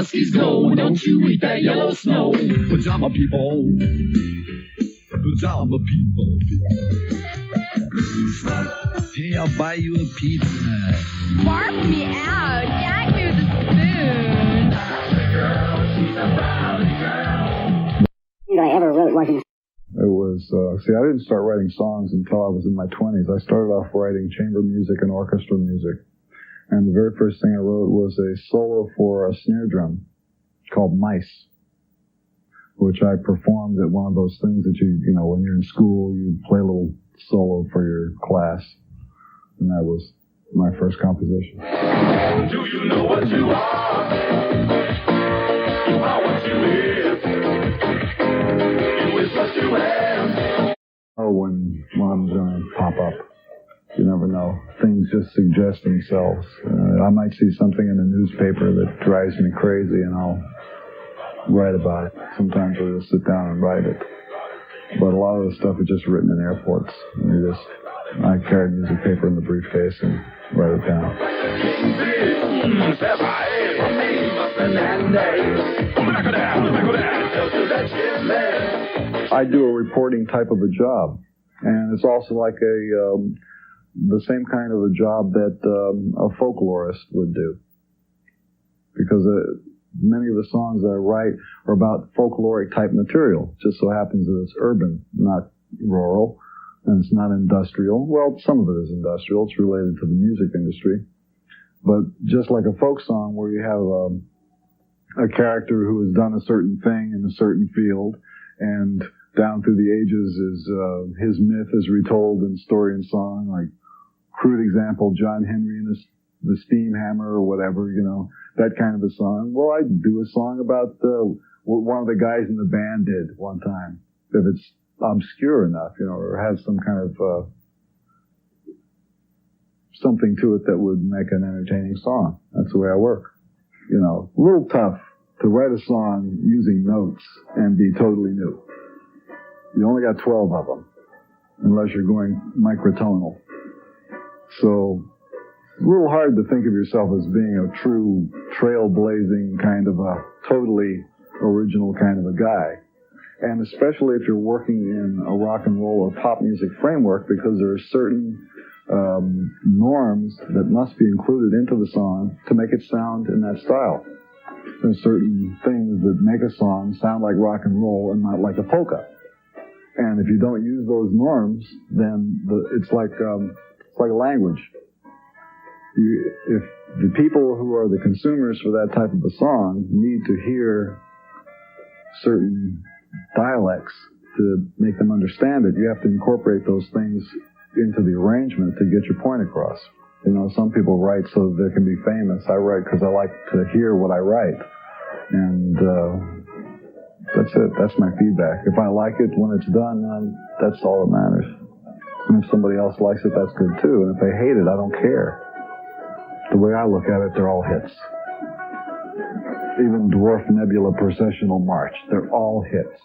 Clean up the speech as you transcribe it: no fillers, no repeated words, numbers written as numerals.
huskies go. Don't you eat that yellow snow. Pajama people. Pajama people. Hey, I'll buy you a pizza. Barf me out. Gag me with a spoon. That I ever wrote wasn't. It was, I didn't start writing songs until I was in my 20s. I started off writing chamber music and orchestra music. And the very first thing I wrote was a solo for a snare drum called Mice, which I performed at one of those things that you know, when you're in school, you play a little solo for your class. And that was my first composition. Do you know what you are? You are what you is. You is what you have. Oh, when I'm going to pop up. You never know. Things just suggest themselves. I might see something in the newspaper that drives me crazy, and I'll write about it. Sometimes I'll just sit down and write it. But a lot of the stuff is just written in airports. I carry music paper in the briefcase and write it down. I do a reporting type of a job, and it's also like the same kind of a job that a folklorist would do, because many of the songs that I write are about folkloric type material. It just so happens that it's urban, not rural, and it's not industrial. Well, some of it is industrial. It's related to the music industry. But just like a folk song where you have a character who has done a certain thing in a certain field, and down through the ages his myth is retold in story and song, like crude example, John Henry and the Steam Hammer or whatever, you know, that kind of a song. Well, I do a song about what one of the guys in the band did one time, if it's obscure enough, you know, or has some kind of something to it that would make an entertaining song. That's the way I work. You know, a little tough to write a song using notes and be totally new. You only got 12 of them, unless you're going microtonal. So, it's a little hard to think of yourself as being a true trailblazing kind of a totally original kind of a guy. And especially if you're working in a rock and roll or pop music framework, because there are certain norms that must be included into the song to make it sound in that style. There's certain things that make a song sound like rock and roll and not like a polka. And if you don't use those norms, then it's like language. If the people who are the consumers for that type of a song need to hear certain dialects to make them understand it, you have to incorporate those things into the arrangement to get your point across. You know, some people write so that they can be famous. I write because I like to hear what I write. And that's it. That's my feedback. If I like it when it's done, that's all that matters. And if somebody else likes it, that's good too. And if they hate it, I don't care. The way I look at it, they're all hits. Even Dwarf Nebula Processional March, they're all hits.